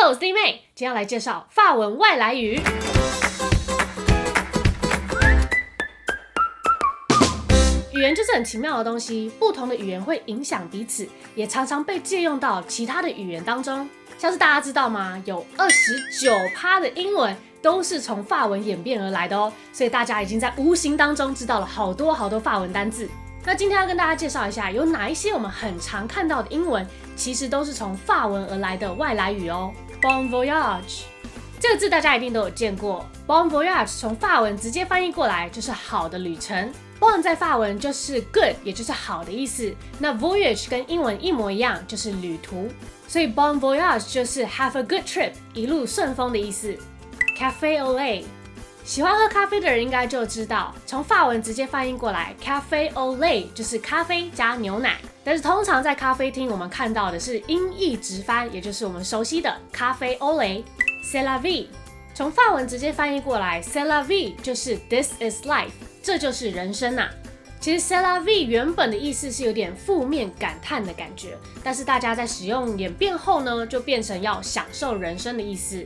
Hello， 我是弟妹，今天要来介绍法文外来语。语言就是很奇妙的东西，不同的语言会影响彼此，也常被借用到其他的语言当中。像是大家知道吗？有29%的英文都是从法文演变而来的哦，所以大家已经在无形当中知道了好多法文单字。那今天要跟大家介绍一下，有哪一些我们很常看到的英文，其实都是从法文而来的外来语哦。Bon voyage 这个字大家一定都有见过。Bon voyage 从法文直接翻译过来就是好的旅程。Bon 在法文就是 good， 也就是好的意思。那 voyage 跟英文一模一样，就是旅途。所以 Bon voyage 就是 have a good trip， 一路顺风的意思。Café au lait， 喜欢喝咖啡的人应该就知道，从法文直接翻译过来 Café au lait 就是咖啡加牛奶。但是通常在咖啡厅我们看到的是音译直翻，也就是我们熟悉的咖啡 au lait。C'est la vie， 从法文直接翻译过来 C'est la vie 就是 This is life， 这就是人生啊。其实 C'est la vie 原本的意思是有点负面感叹的感觉，但是大家在使用演变后呢，就变成要享受人生的意思。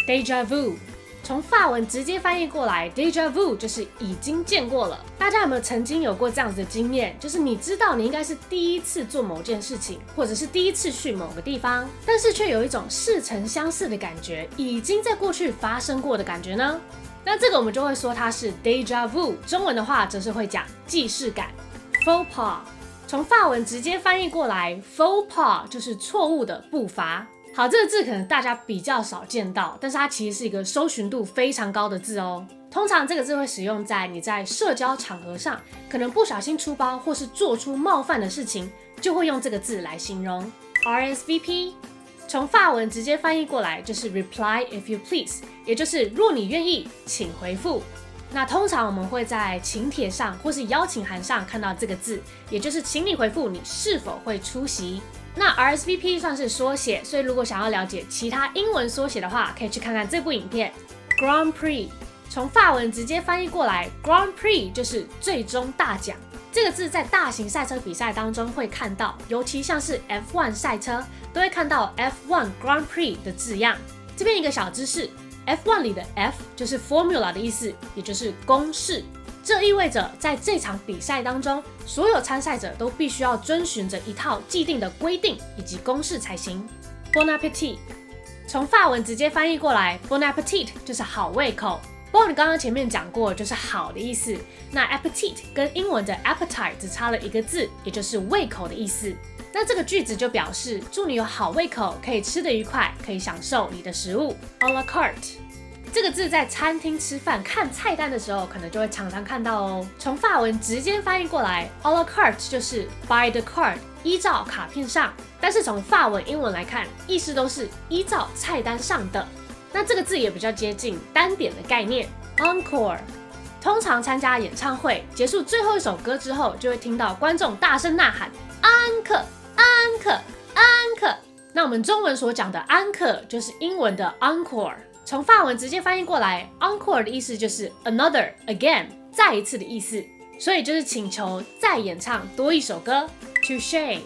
Déjà vu， 从法文直接翻译过来 Déjà vu 就是已经见过了。大家有没有曾经有过这样子的经验，就是你知道你应该是第一次做某件事情，或者是第一次去某个地方，但是却有一种似曾相识的感觉，已经在过去发生过的感觉呢？那这个我们就会说它是 déjà vu， 中文的话则是会讲既视感。Faux pas， 从法文直接翻译过来 Faux pas 就是错误的步伐。好，这个字可能大家比较少见到，但是它其实是一个搜寻度非常高的字哦。通常这个字会使用在你在社交场合上，可能不小心出包或是做出冒犯的事情，就会用这个字来形容。RSVP， 从法文直接翻译过来就是 Reply if you please， 也就是若你愿意，请回复。那通常我们会在请帖上或是邀请函上看到这个字，也就是请你回复你是否会出席。那 RSVP 算是缩写，所以如果想要了解其他英文缩写的话，可以去看看这部影片。Grand Prix， 从法文直接翻译过来 Grand Prix 就是最终大奖。这个字在大型赛车比赛当中会看到，尤其像是 F1 赛车都会看到 F1 Grand Prix 的字样。这边一个小知识， F1 里的 F 就是 formula 的意思，也就是公式。这意味着在这场比赛当中，所有参赛者都必须要遵循着一套既定的规定以及公式才行。Bon appétit， 从法文直接翻译过来 Bon appétit 就是好胃口。Bon 刚刚前面讲过，就是好的意思。那 appetite 跟英文的 appetite 只差了一个字，也就是胃口的意思。那这个句子就表示祝你有好胃口，可以吃得愉快，可以享受你的食物。À la carte，这个字在餐厅吃饭看菜单的时候，可能就会常常看到哦。从法文直接翻译过来 à la carte 就是 by the card， 依照卡片上。但是从法文英文来看，意思都是依照菜单上的。那这个字也比较接近单点的概念。Encore， 通常参加演唱会结束最后一首歌之后，就会听到观众大声呐喊安可安可安可。那我们中文所讲的安可就是英文的 encore。从法文直接翻译过来 encore 的意思就是 another again 再一次的意思，所以就是请求再演唱多一首歌。Touché，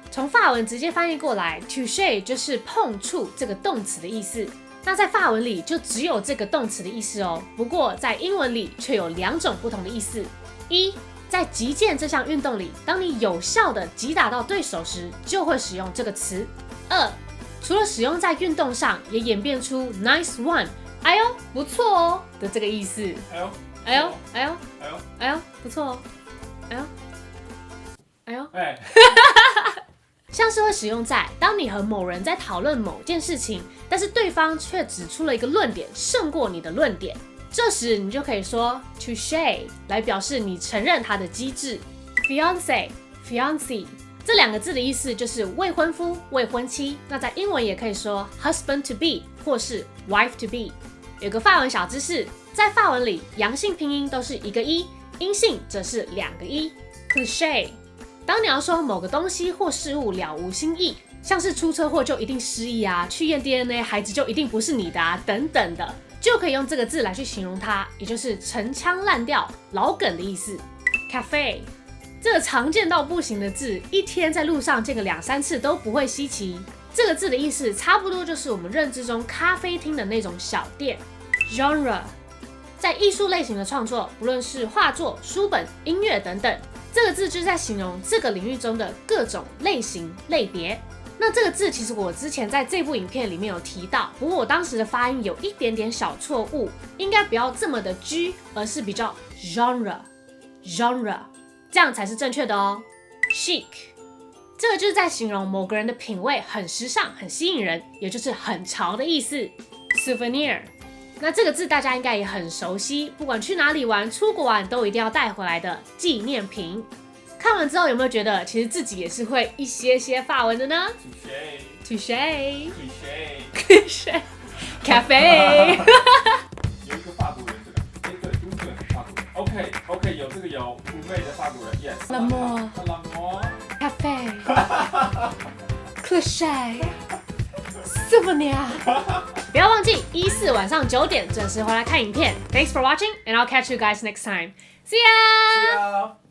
从法文直接翻译过来 touché 就是碰触这个动词的意思。那在法文里就只有这个动词的意思哦，不过在英文里却有2种不同的意思。一，在击剑这项运动里，当你有效的击打到对手时，就会使用这个词。二，除了使用在运动上，也演变出 nice one， 哎呦不错哦的这个意思。哎呦哎呦哎呦哎呦哎呦不错哦，哎呦哎呦哎。像是会使用在当你和某人在讨论某件事情，但是对方却指出了一个论点胜过你的论点，这时你就可以说 touché 来表示你承认他的机智。Fiancé fiancée 这2个字的意思就是未婚夫、未婚妻，那在英文也可以说 husband to be 或是 wife to be。有个法文小知识，在法文里阳性拼音都是一个一，阴性则是2个一。Cliché， 当你要说某个东西或事物了无新意，像是出车祸就一定失忆啊，去验 DNA 孩子就一定不是你的啊等等的，就可以用这个字来去形容它，也就是陈腔滥调、老梗的意思。Café， 这个常见到不行的字，一天在路上见个2-3次都不会稀奇。这个字的意思差不多就是我们认知中咖啡厅的那种小店。genre 在艺术类型的创作，不论是画作、书本、音乐等等，这个字就是在形容这个领域中的各种类型类别。那这个字其实我之前在这部影片里面有提到，不过我当时的发音有一点点小错误，应该不要这么的 G， 而是比较 genre， 这样才是正确的哦。chic 这个就是在形容某个人的品味很时尚、很吸引人，也就是很潮的意思。souvenir 那这个字大家应该也很熟悉，不管去哪里玩、出国玩都一定要带回来的纪念品。看完之后有没有觉得其实自己也是会一些法文的呢？ Touché Cafe 有一个法国人，这个都是法国人。OK， 有这个有妩媚的法国人 ，Yes。L'amour Cafe Cliché Souvenir 不要忘记1、4晚上9点准时回来看影片。Thanks for watching and I'll catch you guys next time. See ya! See ya!